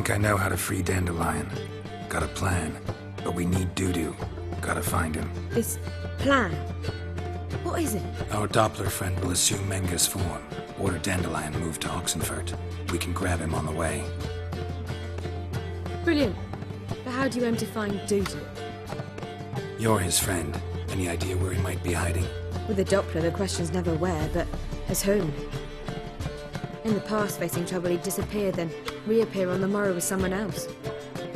think I know how to free Dandelion. Got a plan, but we need Dudu. Gotta find him. This plan? What is it? Our Doppler friend will assume Menga's form. Order Dandelion move to Oxenfurt. We can grab him on the way. Brilliant. But how do you aim to find Dudu? You're his friend. Any idea where he might be hiding? With the Doppler, the question's never where, but as whom? In the past, facing trouble, he'd disappear, then reappear on the morrow with someone else.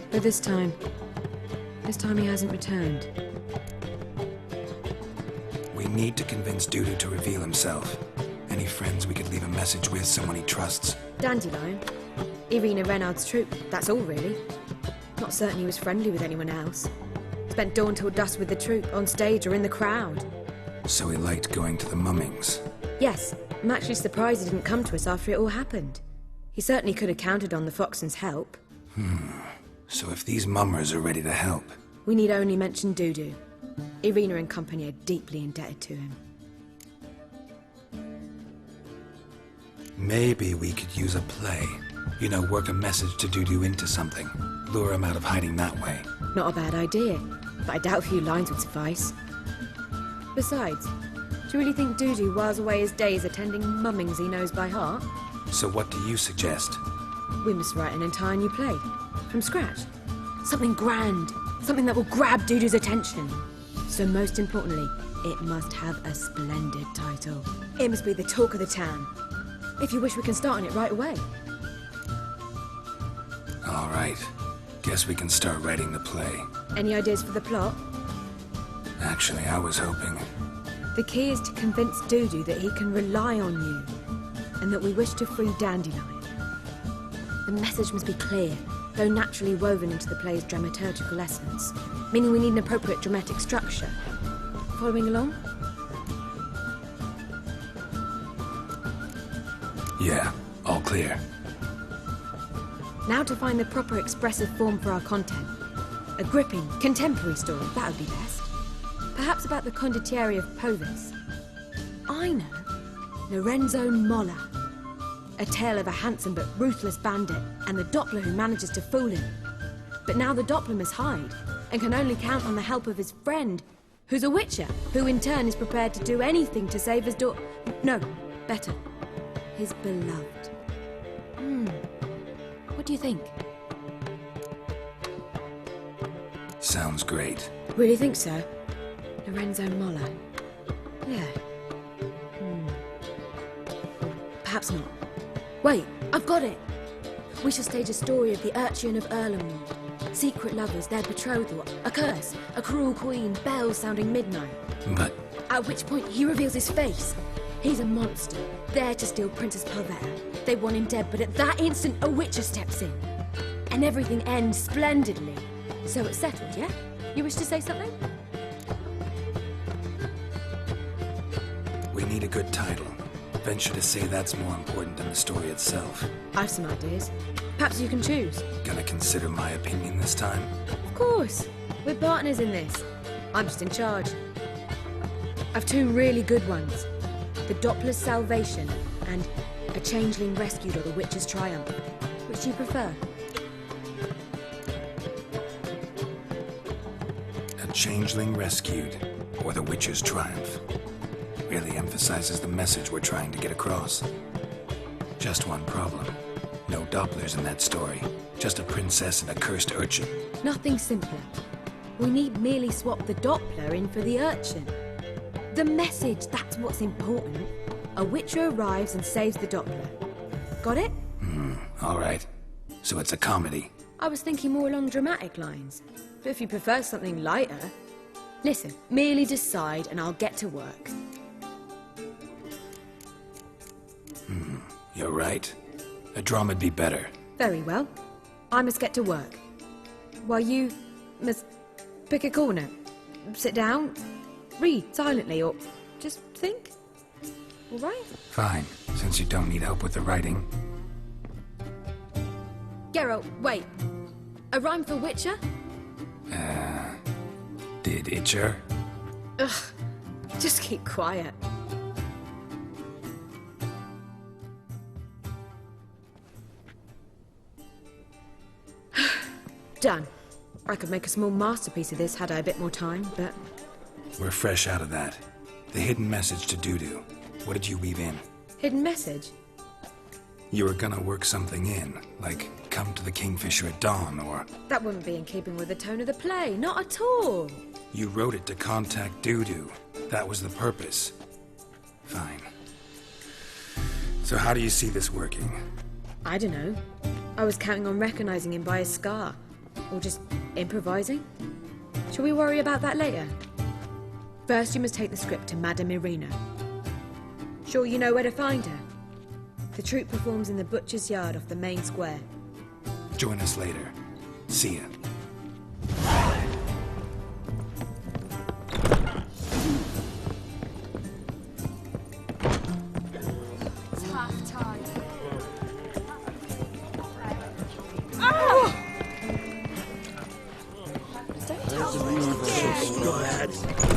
But this time he hasn't returned. We need to convince Dudu to reveal himself. Any friends we could leave a message with, someone he trusts? Dandelion? Irina Renard's troop, that's all really. Not certain he was friendly with anyone else. Spent dawn till dusk with the troop, on stage or in the crowd. So he liked going to the mummings. Yes, I'm actually surprised he didn't come to us after it all happened. He certainly could have counted on the Foxen's help. So if these mummers are ready to help... We need only mention Dudu. Irina and company are deeply indebted to him. Maybe we could use a play. You know, work a message to Dudu into something. Lure him out of hiding that way. Not a bad idea, but I doubt a few lines would suffice. Besides, do you really think Dudu whiles away his days attending mummings he knows by heart? So what do you suggest? We must write an entire new play. From scratch. Something grand. Something that will grab Dudu's attention. So most importantly, it must have a splendid title. It must be the talk of the town. If you wish, we can start on it right away. All right. Guess we can start writing the play. Any ideas for the plot? Actually, I was hoping... The key is to convince Dudu that he can rely on you, and that we wish to free Dandelion. The message must be clear, though naturally woven into the play's dramaturgical essence, meaning we need an appropriate dramatic structure. Following along? Yeah, all clear. Now to find the proper expressive form for our content. A gripping, contemporary story, that would be best. Perhaps about the condottieri of Povis. I know. Lorenzo Molla. A tale of a handsome but ruthless bandit and the Doppler who manages to fool him. But now the Doppler must hide and can only count on the help of his friend, who's a witcher, who in turn is prepared to do anything to save his No, better. His beloved. What do you think? Sounds great. Really think so? Lorenzo Molla. Yeah. Perhaps not. Wait, I've got it! We shall stage a story of the Urchin of Erlenwald. Secret lovers, their betrothal, a curse, a cruel queen, bells sounding midnight. But... At which point he reveals his face. He's a monster, there to steal Princess Pavetta. They want him dead, but at that instant a witcher steps in. And everything ends splendidly. So it's settled, yeah? You wish to say something? we need a good title. Venture to say that's more important than the story itself. I've some ideas. Perhaps you can choose. Gonna consider my opinion this time? Of course. We're partners in this. I'm just in charge. I've two really good ones. The Doppler's Salvation and A Changeling Rescued or The Witcher's Triumph. Which do you prefer? A Changeling Rescued or The Witcher's Triumph. Really emphasizes the message we're trying to get across. Just one problem. No Dopplers in that story. Just a princess and a cursed urchin. Nothing simpler. We need merely swap the Doppler in for the urchin. The message, that's what's important. A witcher arrives and saves the Doppler. Got it? All right. So it's a comedy. I was thinking more along dramatic lines. But if you prefer something lighter... Listen, merely decide and I'll get to work. You're right. A drama'd be better. Very well. I must get to work. While you must pick a corner. Sit down, read silently, or just think. All right? Fine, since you don't need help with the writing. Geralt, wait. A rhyme for Witcher? Did Itcher? Ugh, just keep quiet. Done. I could make a small masterpiece of this had I a bit more time, but... We're fresh out of that. The hidden message to Dudu. What did you weave in? Hidden message? You were gonna work something in, like come to the Kingfisher at dawn, or... That wouldn't be in keeping with the tone of the play, not at all. You wrote it to contact Dudu. That was the purpose. Fine. So how do you see this working? I don't know. I was counting on recognizing him by his scar. Or just improvising. Shall we worry about that later? First, you must take the script to Madame Irina. Sure you know where to find her? The troupe performs in the butcher's yard off the main square. Join us later. See ya. It's half time.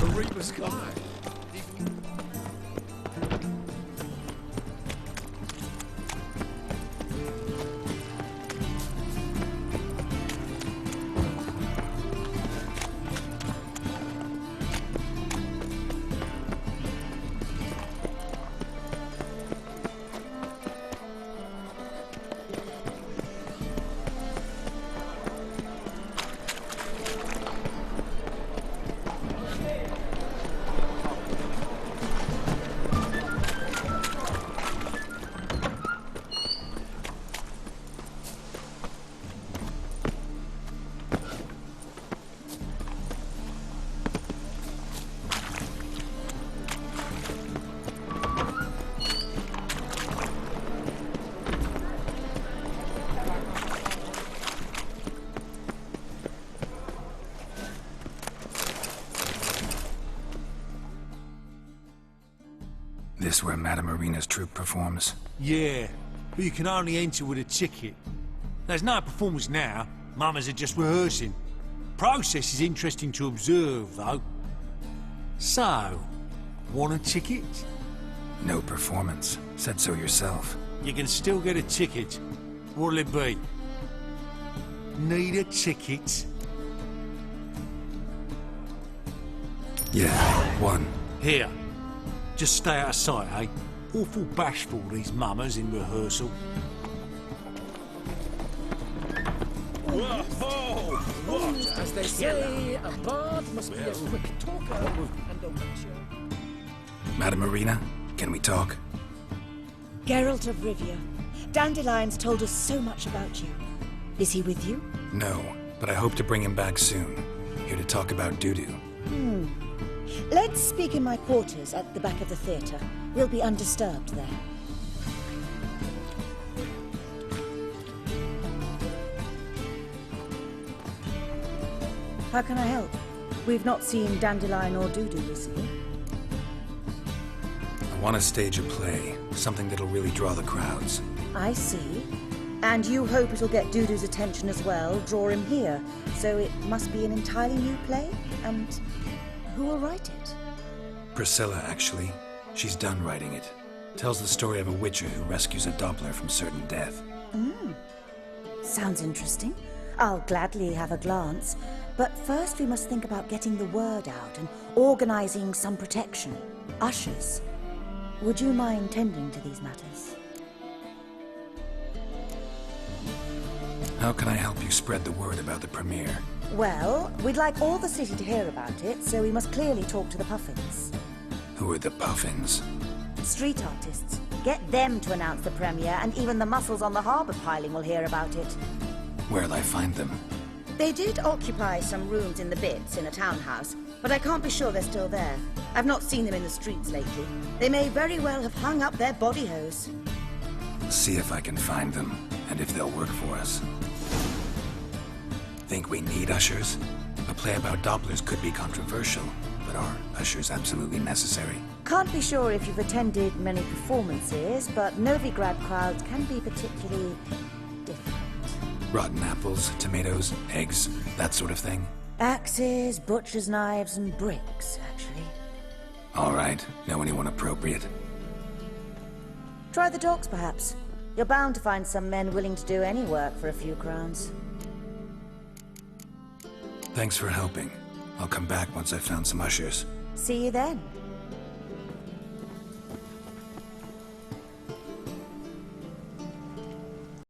The Reaper's coming. This where Madame Irina's troupe performs? Yeah, but you can only enter with a ticket. There's no performance now. Mamas are just rehearsing. Process is interesting to observe, though. So, want a ticket? No performance. Said so yourself. You can still get a ticket. What'll it be? Need a ticket? Yeah, one. Here. Just stay out of sight, eh? Awful bashful, these mamas in rehearsal. Whoa! What? As they say, a bard must be a quick talker and a watcher. Madame Irina, can we talk? Geralt of Rivia. Dandelion's told us so much about you. Is he with you? No, but I hope to bring him back soon. Here to talk about Dudu. Let's speak in my quarters at the back of the theatre. We'll be undisturbed there. How can I help? We've not seen Dandelion or Dudu recently. I want to stage a play, something that'll really draw the crowds. I see. And you hope it'll get Dudu's attention as well, draw him here. So it must be an entirely new play? And who will write it? Priscilla, actually. She's done writing it. Tells the story of a witcher who rescues a Doppler from certain death. Sounds interesting. I'll gladly have a glance. But first we must think about getting the word out and organizing some protection. Ushers. Would you mind tending to these matters? How can I help you spread the word about the premiere? Well, we'd like all the city to hear about it, so we must clearly talk to the Puffins. Who are the Puffins? Street artists. Get them to announce the premiere, and even the muscles on the harbour piling will hear about it. Where'll I find them? They did occupy some rooms in the Bits in a townhouse, but I can't be sure they're still there. I've not seen them in the streets lately. They may very well have hung up their body hose. See if I can find them, and if they'll work for us. Think we need ushers? A play about Dopplers could be controversial, but are ushers absolutely necessary? Can't be sure if you've attended many performances, but Novigrad crowds can be particularly different. Rotten apples, tomatoes, eggs, that sort of thing? Axes, butcher's knives, and bricks, actually. All right. Know anyone appropriate? Try the docks, perhaps. You're bound to find some men willing to do any work for a few crowns. Thanks for helping. I'll come back once I've found some ushers. See you then.